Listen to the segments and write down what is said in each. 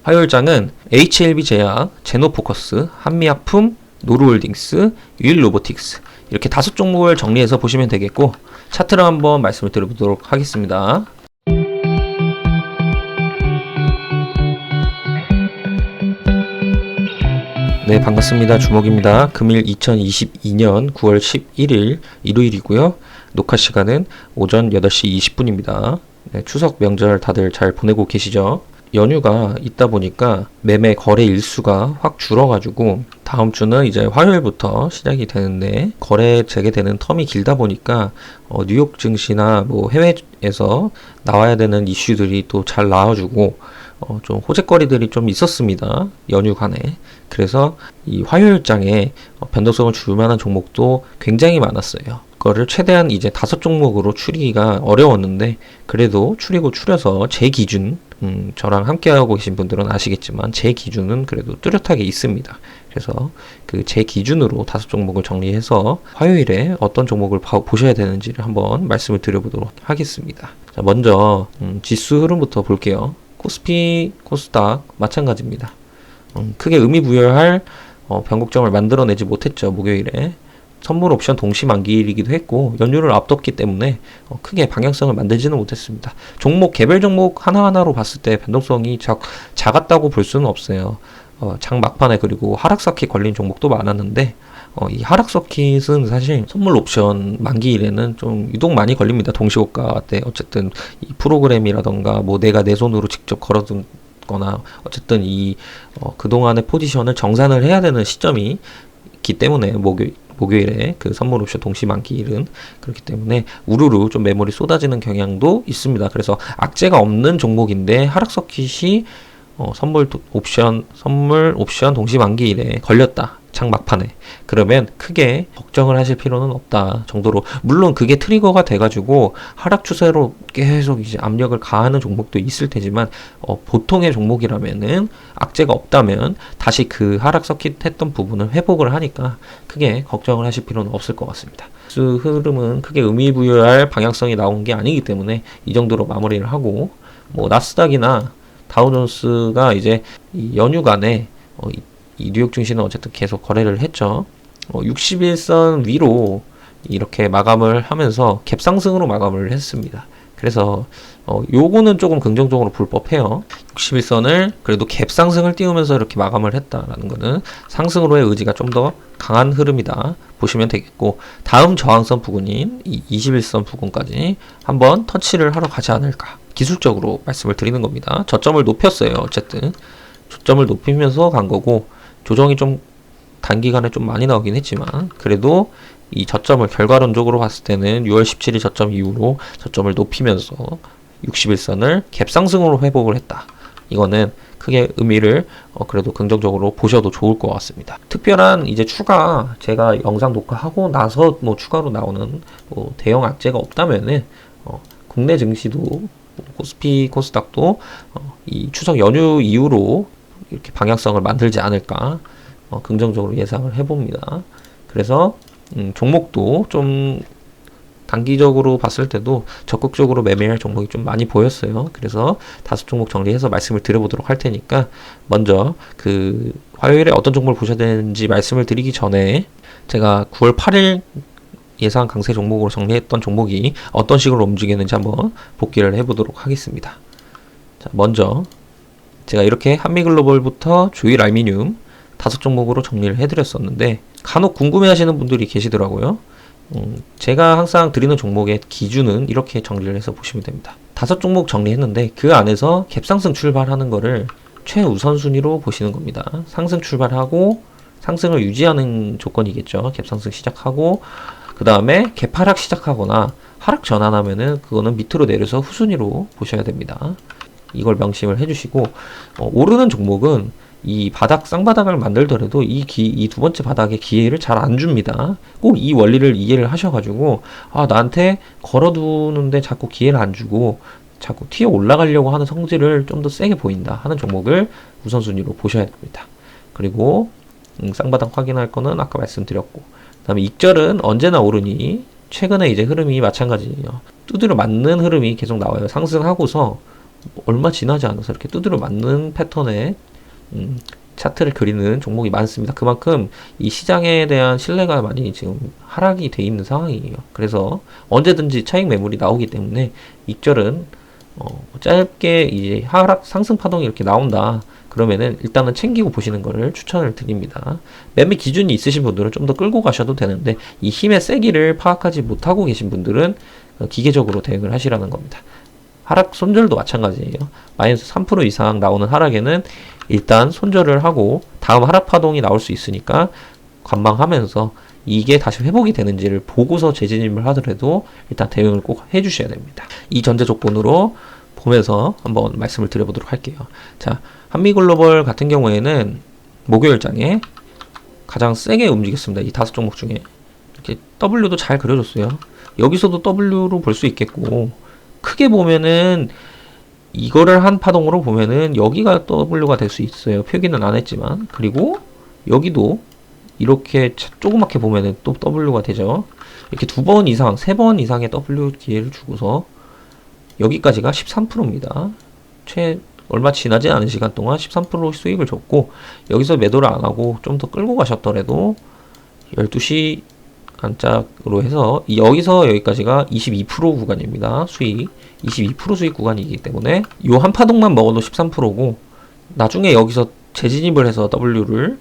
화요일장은 HLB제약, 제노포커스, 한미약품, 노르홀딩스, 유일로보틱스 이렇게 5종목을 정리해서 보시면 되겠고, 차트를 한번 말씀을 드려보도록 하겠습니다. 네, 반갑습니다. 주목입니다. 금일 2022년 9월 11일 일요일이고요. 녹화 시간은 오전 8시 20분입니다. 네, 추석 명절 다들 잘 보내고 계시죠? 연휴가 있다 보니까 매매 거래 일수가 확 줄어가지고 다음 주는 이제 화요일부터 시작이 되는데, 거래 재개되는 텀이 길다 보니까 뉴욕 증시나 뭐 해외에서 나와야 되는 이슈들이 또 잘 나와주고 좀 호재거리들이 좀 있었습니다. 연휴간에. 그래서 이 화요일장에 변동성을 줄 만한 종목도 굉장히 많았어요. 그거를 최대한 이제 5종목으로 추리기가 어려웠는데, 그래도 추려서 제 기준, 저랑 함께하고 계신 분들은 아시겠지만 제 기준은 그래도 뚜렷하게 있습니다. 그래서 그 제 기준으로 5종목을 정리해서 화요일에 어떤 종목을 보셔야 되는지를 한번 말씀을 드려보도록 하겠습니다. 자, 먼저 지수 흐름부터 볼게요. 코스피, 코스닥 마찬가지입니다. 크게 의미 부여할 변곡점을 만들어내지 못했죠. 목요일에 선물 옵션 동시 만기일이기도 했고 연휴를 앞뒀기 때문에 크게 방향성을 만들지는 못했습니다. 종목 개별 종목 하나하나로 봤을 때 변동성이 작았다고 볼 수는 없어요. 장 막판에 그리고 하락 서킷 걸린 종목도 많았는데, 이 하락 서킷은 사실 선물 옵션 만기일에는 좀 유독 많이 걸립니다. 동시호가 때 어쨌든 이 프로그램이라던가 뭐 내가 내 손으로 직접 걸어둔 거나 어쨌든 이 그동안의 포지션을 정산을 해야 되는 시점이 있기 때문에 목요일에 그 선물 옵션 동시 만기일은 그렇기 때문에 우르르 좀 매물이 쏟아지는 경향도 있습니다. 그래서 악재가 없는 종목인데 하락 서킷이 선물 옵션 동시 만기일에 걸렸다. 장 막판에. 그러면 크게 걱정을 하실 필요는 없다 정도로, 물론 그게 트리거가 돼가지고 하락 추세로 계속 이제 압력을 가하는 종목도 있을 테지만, 보통의 종목이라면은 악재가 없다면 다시 그 하락 서킷 했던 부분을 회복을 하니까 크게 걱정을 하실 필요는 없을 것 같습니다. 수 흐름은 크게 의미 부여할 방향성이 나온 게 아니기 때문에 이 정도로 마무리를 하고, 뭐 나스닥이나 다우존스가 이제 이 연휴간에 이 뉴욕 증시는 어쨌든 계속 거래를 했죠. 61선 위로 이렇게 마감을 하면서 갭상승으로 마감을 했습니다. 그래서 요거는 조금 긍정적으로 볼 법해요. 61선을 그래도 갭상승을 띄우면서 이렇게 마감을 했다라는 거는 상승으로의 의지가 좀 더 강한 흐름이다 보시면 되겠고, 다음 저항선 부근인 이 21선 부근까지 한번 터치를 하러 가지 않을까 기술적으로 말씀을 드리는 겁니다. 저점을 높였어요. 어쨌든 저점을 높이면서 간 거고, 조정이 좀 단기간에 좀 많이 나오긴 했지만 그래도 이 저점을 결과론적으로 봤을 때는 6월 17일 저점 이후로 저점을 높이면서 61선을 갭상승으로 회복을 했다. 이거는 크게 의미를 그래도 긍정적으로 보셔도 좋을 것 같습니다. 특별한 이제 추가, 제가 영상 녹화하고 나서 뭐 추가로 나오는 뭐 대형 악재가 없다면은 국내 증시도 코스피, 코스닥도 이 추석 연휴 이후로 이렇게 방향성을 만들지 않을까 긍정적으로 예상을 해봅니다. 그래서 종목도 좀 단기적으로 봤을 때도 적극적으로 매매할 종목이 좀 많이 보였어요. 그래서 5종목 정리해서 말씀을 드려보도록 할 테니까, 먼저 그 화요일에 어떤 종목을 보셔야 되는지 말씀을 드리기 전에 제가 9월 8일 예상 강세 종목으로 정리했던 종목이 어떤 식으로 움직이는지 한번 복귀를 해보도록 하겠습니다. 자, 먼저 제가 이렇게 한미글로벌부터 주일 알미늄 5종목으로 정리를 해드렸었는데, 간혹 궁금해하시는 분들이 계시더라고요. 제가 항상 드리는 종목의 기준은 이렇게 정리를 해서 보시면 됩니다. 5종목 정리했는데 그 안에서 갭상승 출발하는 거를 최우선순위로 보시는 겁니다. 상승 출발하고 상승을 유지하는 조건이겠죠. 갭상승 시작하고 그 다음에 갭하락 시작하거나 하락 전환하면은 그거는 밑으로 내려서 후순위로 보셔야 됩니다. 이걸 명심을 해주시고, 오르는 종목은 이 바닥, 쌍바닥을 만들더라도 이 두 번째 바닥에 기회를 잘 안 줍니다. 꼭 이 원리를 이해를 하셔가지고, 나한테 걸어두는데 자꾸 기회를 안 주고 자꾸 튀어 올라가려고 하는 성질을 좀 더 세게 보인다 하는 종목을 우선순위로 보셔야 됩니다. 그리고 쌍바닥 확인할 거는 아까 말씀드렸고, 그 다음에 익절은 언제나 오르니 최근에 이제 흐름이 마찬가지예요. 두드려 맞는 흐름이 계속 나와요. 상승하고서 얼마 지나지 않아서 이렇게 두드려 맞는 패턴의 차트를 그리는 종목이 많습니다. 그만큼 이 시장에 대한 신뢰가 많이 지금 하락이 돼 있는 상황이에요. 그래서 언제든지 차익 매물이 나오기 때문에 익절은 짧게 이제 하락 상승 파동이 이렇게 나온다. 그러면은 일단은 챙기고 보시는 거를 추천을 드립니다. 매매 기준이 있으신 분들은 좀 더 끌고 가셔도 되는데 이 힘의 세기를 파악하지 못하고 계신 분들은 기계적으로 대응을 하시라는 겁니다. 하락 손절도 마찬가지예요. 마이너스 3% 이상 나오는 하락에는 일단 손절을 하고 다음 하락 파동이 나올 수 있으니까 관망하면서 이게 다시 회복이 되는지를 보고서 재진입을 하더라도 일단 대응을 꼭 해주셔야 됩니다. 이 전제 조건으로 보면서 한번 말씀을 드려보도록 할게요. 자, 한미글로벌 같은 경우에는 목요일장에 가장 세게 움직였습니다. 이 5종목 중에 이렇게 W도 잘 그려줬어요. 여기서도 W로 볼 수 있겠고, 크게 보면은 이거를 한 파동으로 보면은 여기가 W가 될 수 있어요. 표기는 안 했지만. 그리고 여기도 이렇게 조그맣게 보면은 또 W가 되죠. 이렇게 2번 이상, 3번 이상의 W 기회를 주고서 여기까지가 13%입니다. 얼마 지나지 않은 시간 동안 13% 수익을 줬고, 여기서 매도를 안 하고 좀 더 끌고 가셨더라도 12시 안짝으로 해서 여기서 여기까지가 22% 구간입니다. 수익 22% 수익 구간이기 때문에 요 한 파동만 먹어도 13%고 나중에 여기서 재진입을 해서 W를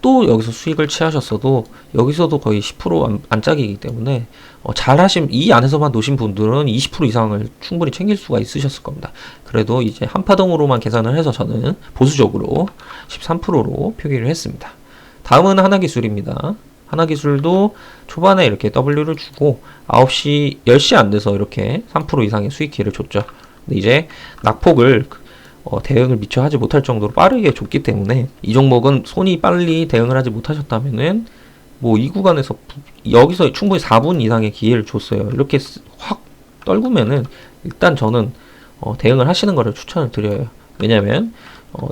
또 여기서 수익을 취하셨어도 여기서도 거의 10% 안짝이기 때문에 잘하신 이 안에서만 놓으신 분들은 20% 이상을 충분히 챙길 수가 있으셨을 겁니다. 그래도 이제 한 파동으로만 계산을 해서 저는 보수적으로 13%로 표기를 했습니다. 다음은 하나기술입니다. 하나기술도 초반에 이렇게 W를 주고 9시, 10시 안 돼서 이렇게 3% 이상의 수익 기회를 줬죠. 근데 이제 낙폭을 대응을 미처 하지 못할 정도로 빠르게 줬기 때문에 이 종목은 손이 빨리 대응을 하지 못하셨다면은 뭐 이 구간에서 여기서 충분히 4분 이상의 기회를 줬어요. 이렇게 확 떨구면은 일단 저는 대응을 하시는 거를 추천을 드려요. 왜냐면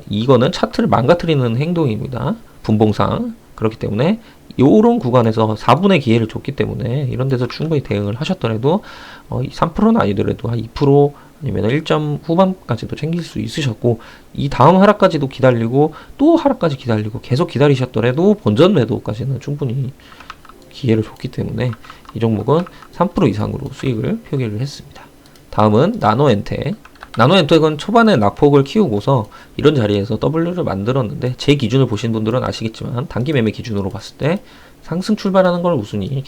이거는 차트를 망가뜨리는 행동입니다. 분봉상. 그렇기 때문에 요런 구간에서 4분의 기회를 줬기 때문에 이런 데서 충분히 대응을 하셨더라도 3%는 아니더라도 한 2% 아니면 1점 후반까지도 챙길 수 있으셨고, 이 다음 하락까지도 기다리고 또 하락까지 기다리고 계속 기다리셨더라도 본전 매도까지는 충분히 기회를 줬기 때문에 이 종목은 3% 이상으로 수익을 표기를 했습니다. 다음은 나노엔텍. 나노엔텍은 초반에 낙폭을 키우고서 이런 자리에서 W를 만들었는데, 제 기준을 보신 분들은 아시겠지만 단기 매매 기준으로 봤을 때 상승 출발하는 걸 우순위,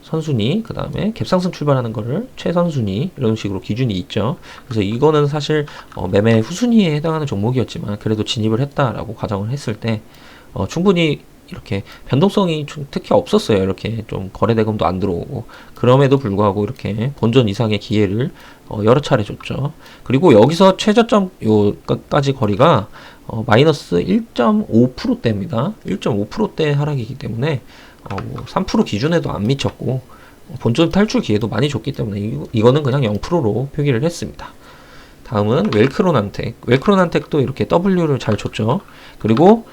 선순위, 그 다음에 갭상승 출발하는 거를 최선순위, 이런 식으로 기준이 있죠. 그래서 이거는 사실 매매 후순위에 해당하는 종목이었지만 그래도 진입을 했다라고 가정을 했을 때 충분히 이렇게 변동성이 특히 없었어요. 이렇게 좀 거래 대금도 안 들어오고, 그럼에도 불구하고 이렇게 본전 이상의 기회를 여러 차례 줬죠. 그리고 여기서 최저점 요까지 거리가 마이너스 1.5%대입니다. 1.5%대 하락이기 때문에 3% 기준에도 안 미쳤고 본전 탈출 기회도 많이 줬기 때문에 이거는 그냥 0%로 표기를 했습니다. 다음은 웰크론한텍. 웰크론한텍도 이렇게 W를 잘 줬죠. 그리고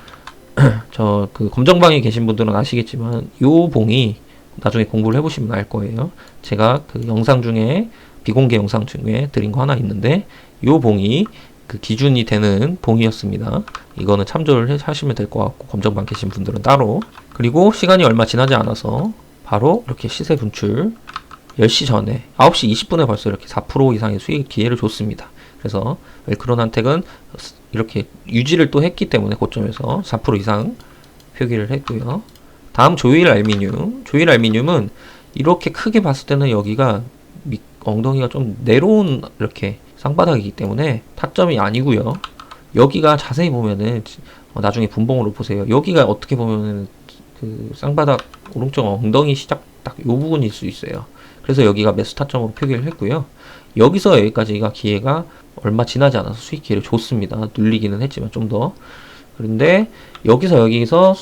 저 그 검정방에 계신 분들은 아시겠지만 요 봉이 나중에 공부를 해보시면 알 거예요. 제가 그 영상 중에 비공개 영상 중에 드린 거 하나 있는데 요 봉이 그 기준이 되는 봉이었습니다. 이거는 참조를 하시면 될 것 같고, 검정방 계신 분들은 따로. 그리고 시간이 얼마 지나지 않아서 바로 이렇게 시세 분출 10시 전에 9시 20분에 벌써 이렇게 4% 이상의 수익 기회를 줬습니다. 그래서 웰크론한텍은 이렇게 유지를 또 했기 때문에 고점에서 4% 이상 표기를 했고요. 다음 조일 알미늄. 조일 알미늄은 이렇게 크게 봤을 때는 여기가 엉덩이가 좀 내려온 이렇게 쌍바닥이기 때문에 타점이 아니고요. 여기가 자세히 보면은 나중에 분봉으로 보세요. 여기가 어떻게 보면은 그 쌍바닥 오른쪽 엉덩이 시작 딱 요 부분일 수 있어요. 그래서 여기가 매수 타점으로 표기를 했고요. 여기서 여기까지가 기회가 얼마 지나지 않아서 수익 기회를 줬습니다. 눌리기는 했지만 좀 더. 그런데 여기서 여기서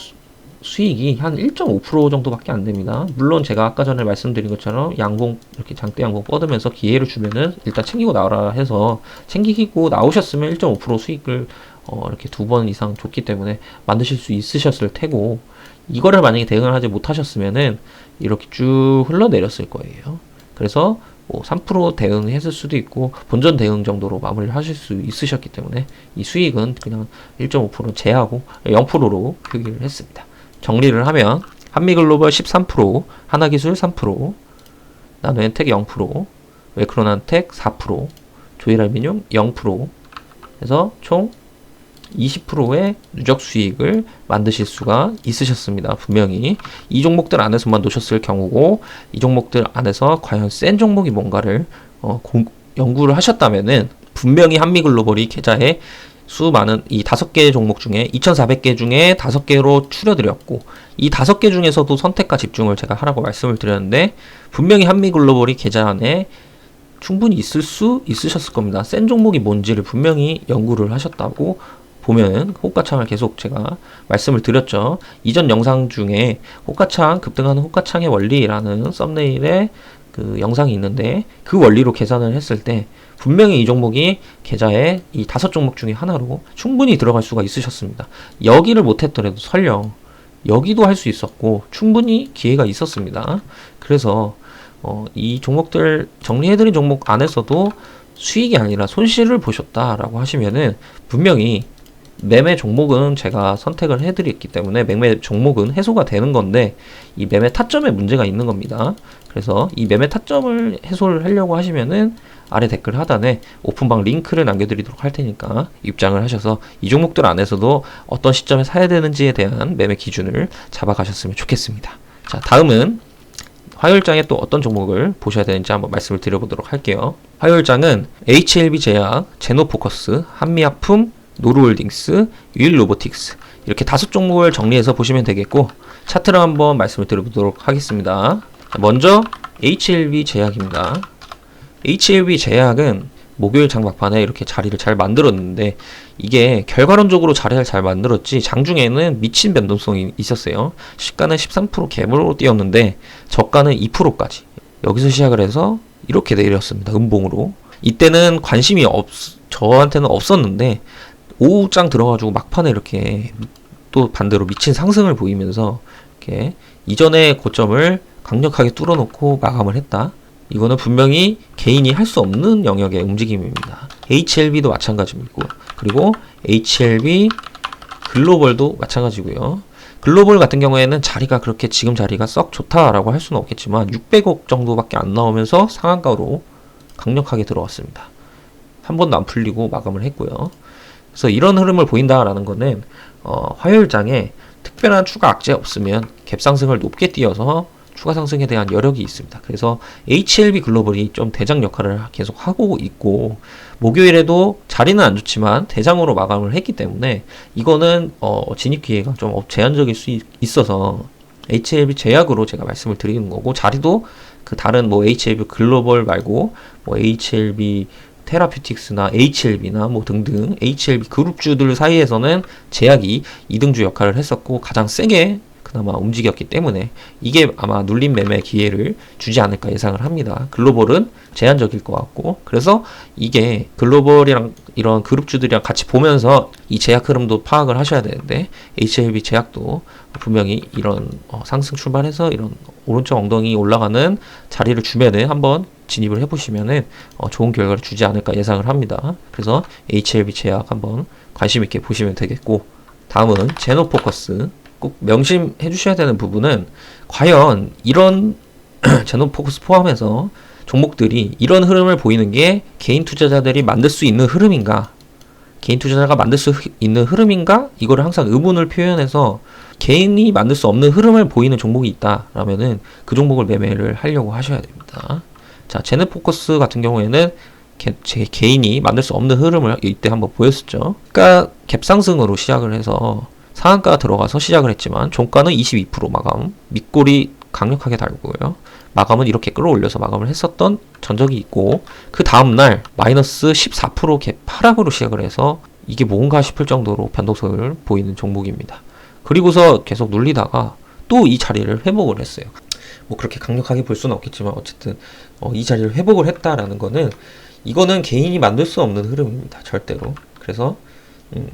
수익이 한 1.5% 정도밖에 안 됩니다. 물론 제가 아까 전에 말씀드린 것처럼 양봉, 이렇게 장대 양봉 뻗으면서 기회를 주면은 일단 챙기고 나오라 해서 챙기고 나오셨으면 1.5% 수익을 이렇게 2번 이상 줬기 때문에 만드실 수 있으셨을 테고, 이거를 만약에 대응을 하지 못하셨으면은 이렇게 쭉 흘러내렸을 거예요. 그래서 뭐 3% 대응했을 수도 있고 본전 대응 정도로 마무리를 하실 수 있으셨기 때문에 이 수익은 그냥 1.5% 제하고 0%로 표기를 했습니다. 정리를 하면 한미글로벌 13%, 하나기술 3%, 나노엔텍 0%, 웨크론한텍 4%, 조일알미늄 0% 해서 총 20%의 누적 수익을 만드실 수가 있으셨습니다. 분명히 이 종목들 안에서만 놓으셨을 경우고, 이 종목들 안에서 과연 센 종목이 뭔가를 연구를 하셨다면은 분명히 한미글로벌이 계좌에 수많은 이 5개의 종목 중에 2,400개 중에 5개로 추려드렸고, 이 5개 중에서도 선택과 집중을 제가 하라고 말씀을 드렸는데 분명히 한미글로벌이 계좌 안에 충분히 있으셨을 겁니다. 센 종목이 뭔지를 분명히 연구를 하셨다고 보면 호가창을 계속 제가 말씀을 드렸죠. 이전 영상 중에 호가창, 급등하는 호가창의 원리라는 썸네일에 그 영상이 있는데 그 원리로 계산을 했을 때 분명히 이 종목이 계좌에 이 5종목 중에 하나로 충분히 들어갈 수가 있으셨습니다. 여기를 못했더라도 설령 여기도 할 수 있었고 충분히 기회가 있었습니다. 그래서 이 종목들 정리해드린 종목 안에서도 수익이 아니라 손실을 보셨다라고 하시면은 분명히 매매 종목은 제가 선택을 해드렸기 때문에 매매 종목은 해소가 되는 건데 이 매매 타점에 문제가 있는 겁니다. 그래서 이 매매 타점을 해소를 하려고 하시면은 아래 댓글 하단에 오픈방 링크를 남겨드리도록 할 테니까 입장을 하셔서 이 종목들 안에서도 어떤 시점에 사야 되는지에 대한 매매 기준을 잡아가셨으면 좋겠습니다. 자, 다음은 화요일장에 또 어떤 종목을 보셔야 되는지 한번 말씀을 드려보도록 할게요. 화요일장은 HLB제약, 제노포커스, 한미약품, 노루홀딩스, 유일로보틱스 이렇게 5종목을 정리해서 보시면 되겠고 차트를 한번 말씀을 드려보도록 하겠습니다. 먼저 HLB제약입니다. HLB제약은 목요일 장 막판에 이렇게 자리를 잘 만들었는데 이게 결과론적으로 자리를 잘 만들었지 장중에는 미친 변동성이 있었어요. 시가는 13% 갭으로 뛰었는데 저가는 2%까지 여기서 시작을 해서 이렇게 내렸습니다. 음봉으로. 이때는 관심이 저한테는 없었는데 오후장 들어가지고 막판에 이렇게 또 반대로 미친 상승을 보이면서 이렇게 이전의 고점을 강력하게 뚫어놓고 마감을 했다. 이거는 분명히 개인이 할 수 없는 영역의 움직임입니다. HLB도 마찬가지고 그리고 HLB 글로벌도 마찬가지고요. 글로벌 같은 경우에는 자리가 그렇게 지금 자리가 썩 좋다라고 할 수는 없겠지만 600억 정도밖에 안 나오면서 상한가로 강력하게 들어왔습니다. 한 번도 안 풀리고 마감을 했고요. 그래서 이런 흐름을 보인다라는 거는 화요일장에 특별한 추가 악재 없으면 갭상승을 높게 띄어서 추가 상승에 대한 여력이 있습니다. 그래서 HLB 글로벌이 좀 대장 역할을 계속 하고 있고 목요일에도 자리는 안 좋지만 대장으로 마감을 했기 때문에 이거는 진입 기회가 좀 제한적일 수 있어서 HLB 제약으로 제가 말씀을 드리는 거고 자리도 그 다른 뭐 HLB 글로벌 말고 뭐 HLB 테라퓨틱스나 HLB나 뭐 등등 HLB 그룹주들 사이에서는 제약이 2등주 역할을 했었고 가장 세게 그나마 움직였기 때문에 이게 아마 눌림 매매 기회를 주지 않을까 예상을 합니다. 글로벌은 제한적일 것 같고 그래서 이게 글로벌이랑 이런 그룹주들이랑 같이 보면서 이 제약 흐름도 파악을 하셔야 되는데 HLB 제약도 분명히 이런 상승 출발해서 이런 오른쪽 엉덩이 올라가는 자리를 주면은 한번 진입을 해보시면은 좋은 결과를 주지 않을까 예상을 합니다. 그래서 HLB 제약 한번 관심 있게 보시면 되겠고 다음은 제노포커스. 꼭 명심해 주셔야 되는 부분은 과연 이런 제노포커스 포함해서 종목들이 이런 흐름을 보이는 게 개인 투자자들이 만들 수 있는 흐름인가? 개인 투자자가 만들 수 있는 흐름인가? 이거를 항상 의문을 표현해서 개인이 만들 수 없는 흐름을 보이는 종목이 있다라면은 그 종목을 매매를 하려고 하셔야 됩니다. 자, 제노포커스 같은 경우에는 제 개인이 만들 수 없는 흐름을 이때 한번 보였었죠. 그러니까 갭상승으로 시작을 해서 상한가 들어가서 시작을 했지만 종가는 22% 마감, 밑골이 강력하게 달고요. 마감은 이렇게 끌어올려서 마감을 했었던 전적이 있고 그 다음날 마이너스 14% 갭 하락으로 시작을 해서 이게 뭔가 싶을 정도로 변동성을 보이는 종목입니다. 그리고서 계속 눌리다가 또 이 자리를 회복을 했어요. 뭐 그렇게 강력하게 볼 수는 없겠지만 어쨌든 이 자리를 회복을 했다라는 거는 이거는 개인이 만들 수 없는 흐름입니다. 절대로. 그래서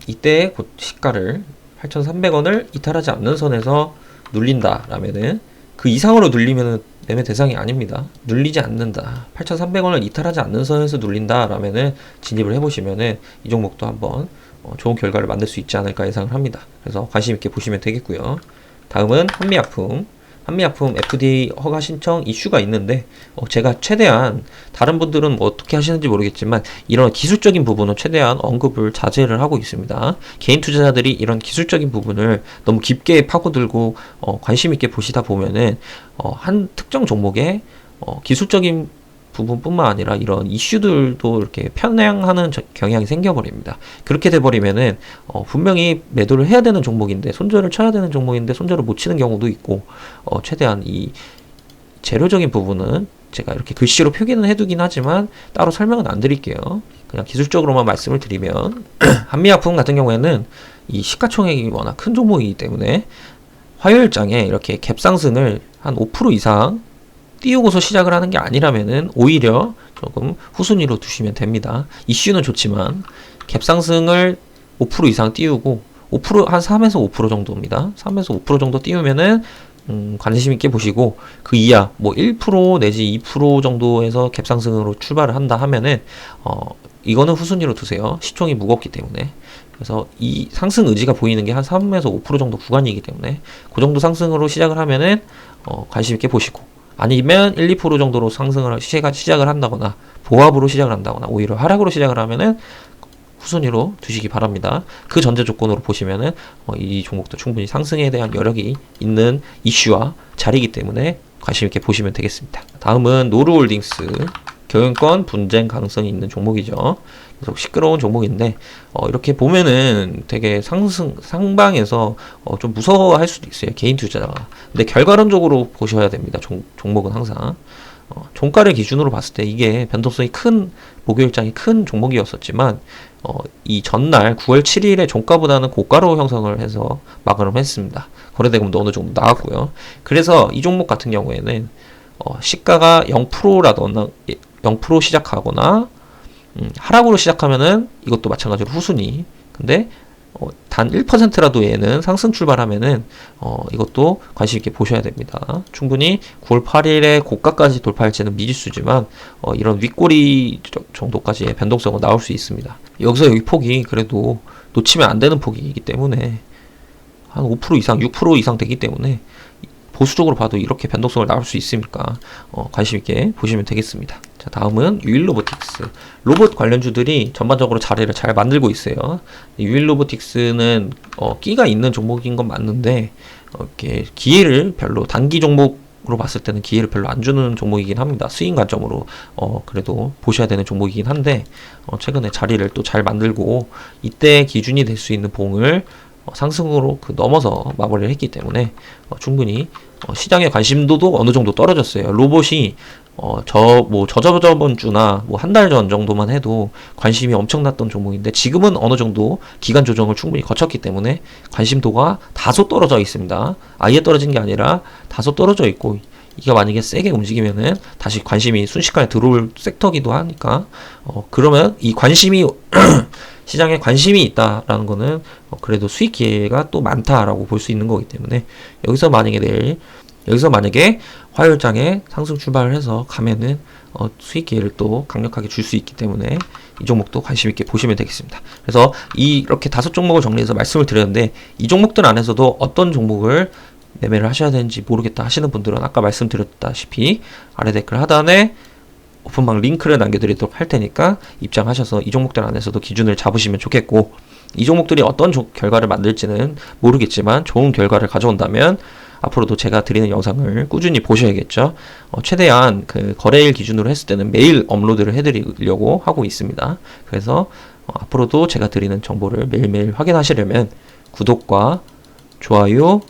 이때의 시가를 8,300원을 이탈하지 않는 선에서 눌린다라면은 그 이상으로 눌리면은 매매 대상이 아닙니다. 눌리지 않는다. 8,300원을 이탈하지 않는 선에서 눌린다 라면은 진입을 해보시면은 이 종목도 한번 좋은 결과를 만들 수 있지 않을까 예상을 합니다. 그래서 관심 있게 보시면 되겠고요. 다음은 한미약품. 한미약품 FDA 허가 신청 이슈가 있는데 제가 최대한 다른 분들은 뭐 어떻게 하시는지 모르겠지만 이런 기술적인 부분은 최대한 언급을 자제를 하고 있습니다. 개인 투자자들이 이런 기술적인 부분을 너무 깊게 파고들고 관심 있게 보시다 보면은 한 특정 종목의 기술적인 부분뿐만 아니라 이런 이슈들도 이렇게 편향하는 경향이 생겨버립니다. 그렇게 돼버리면은 분명히 매도를 해야 되는 종목인데 손절을 쳐야 되는 종목인데 손절을 못 치는 경우도 있고 최대한 이 재료적인 부분은 제가 이렇게 글씨로 표기는 해두긴 하지만 따로 설명은 안 드릴게요. 그냥 기술적으로만 말씀을 드리면 한미약품 같은 경우에는 이 시가총액이 워낙 큰 종목이기 때문에 화요일장에 이렇게 갭 상승을 한 5% 이상 띄우고서 시작을 하는 게 아니라면은 오히려 조금 후순위로 두시면 됩니다. 이슈는 좋지만 갭 상승을 5% 이상 띄우고 5%한 3에서 5% 정도입니다. 3에서 5% 정도 띄우면은 관심 있게 보시고 그 이하 뭐 1% 내지 2% 정도에서 갭 상승으로 출발을 한다 하면은 이거는 후순위로 두세요. 시총이 무겁기 때문에. 그래서 이 상승 의지가 보이는 게 한 3에서 5% 정도 구간이기 때문에 그 정도 상승으로 시작을 하면은 관심 있게 보시고 아니면 1, 2% 정도로 상승을 시작을 한다거나 보합으로 시작을 한다거나 오히려 하락으로 시작을 하면은 후순위로 두시기 바랍니다. 그 전제 조건으로 보시면은 이 종목도 충분히 상승에 대한 여력이 있는 이슈와 자리이기 때문에 관심 있게 보시면 되겠습니다. 다음은 노르홀딩스. 경영권 분쟁 가능성이 있는 종목이죠. 계속 시끄러운 종목인데 이렇게 보면은 되게 상방에서 좀 무서워할 수도 있어요. 개인 투자자가. 근데 결과론적으로 보셔야 됩니다. 종목은 항상 종가를 기준으로 봤을 때 이게 변동성이 큰 목요일장이 큰 종목이었었지만 이 전날 9월 7일에 종가보다는 고가로 형성을 해서 마감을 했습니다. 거래대금도 어느 정도 나왔고요. 그래서 이 종목 같은 경우에는 시가가 0%라거나 0% 시작하거나 하락으로 시작하면은 이것도 마찬가지로 후순위. 근데 단 1%라도 얘는 상승 출발하면은 이것도 관심 있게 보셔야 됩니다. 충분히 9월 8일에 고가까지 돌파할지는 미지수지만 이런 윗꼬리 정도까지의 변동성은 나올 수 있습니다. 여기서 여기 폭이 그래도 놓치면 안 되는 폭이기 때문에 한 5% 이상, 6% 이상 되기 때문에 보수적으로 봐도 이렇게 변동성을 나올 수 있으니까 관심 있게 보시면 되겠습니다. 자, 다음은 유일로보틱스. 로봇 관련주들이 전반적으로 자리를 잘 만들고 있어요. 유일로보틱스는 끼가 있는 종목인 건 맞는데 이렇게 기회를 별로 단기 종목으로 봤을 때는 기회를 별로 안 주는 종목이긴 합니다. 스윙 관점으로 그래도 보셔야 되는 종목이긴 한데 최근에 자리를 또 잘 만들고 이때 기준이 될 수 있는 봉을 상승으로 넘어서 마무리를 했기 때문에 충분히 시장의 관심도도 어느 정도 떨어졌어요. 로봇이 저저번 주나 뭐 한 달 전 정도만 해도 관심이 엄청났던 종목인데 지금은 어느 정도 기간 조정을 충분히 거쳤기 때문에 관심도가 다소 떨어져 있습니다. 아예 떨어진 게 아니라 다소 떨어져 있고 이게 만약에 세게 움직이면은 다시 관심이 순식간에 들어올 섹터기도 하니까 그러면 이 관심이 시장에 관심이 있다라는 거는 그래도 수익 기회가 또 많다라고 볼 수 있는 거기 때문에 여기서 만약에 화요일장에 상승 출발을 해서 가면은 수익 기회를 또 강력하게 줄 수 있기 때문에 이 종목도 관심 있게 보시면 되겠습니다. 그래서 이렇게 5종목을 정리해서 말씀을 드렸는데 이 종목들 안에서도 어떤 종목을 매매를 하셔야 되는지 모르겠다 하시는 분들은 아까 말씀드렸다시피 아래 댓글 하단에 오픈방 링크를 남겨드리도록 할 테니까 입장하셔서 이 종목들 안에서도 기준을 잡으시면 좋겠고 이 종목들이 어떤 결과를 만들지는 모르겠지만 좋은 결과를 가져온다면 앞으로도 제가 드리는 영상을 꾸준히 보셔야겠죠. 최대한 그 거래일 기준으로 했을 때는 매일 업로드를 해드리려고 하고 있습니다. 그래서 앞으로도 제가 드리는 정보를 매일매일 확인하시려면 구독과 좋아요,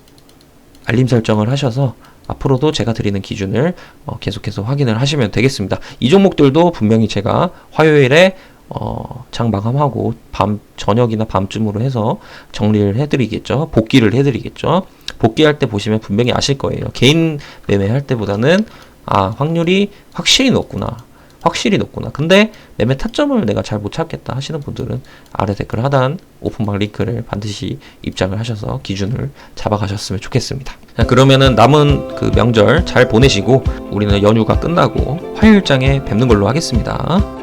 알림 설정을 하셔서 앞으로도 제가 드리는 기준을 계속해서 확인을 하시면 되겠습니다. 이 종목들도 분명히 제가 화요일에 장 마감하고 저녁이나 밤쯤으로 해서 정리를 해드리겠죠. 복귀를 해드리겠죠. 복귀할 때 보시면 분명히 아실 거예요. 개인 매매할 때보다는 확률이 확실히 높구나. 확실히 높구나. 근데 매매 타점을 내가 잘 못 찾겠다 하시는 분들은 아래 댓글 하단 오픈방 링크를 반드시 입장을 하셔서 기준을 잡아가셨으면 좋겠습니다. 자, 그러면은 남은 그 명절 잘 보내시고 우리는 연휴가 끝나고 화요일장에 뵙는 걸로 하겠습니다.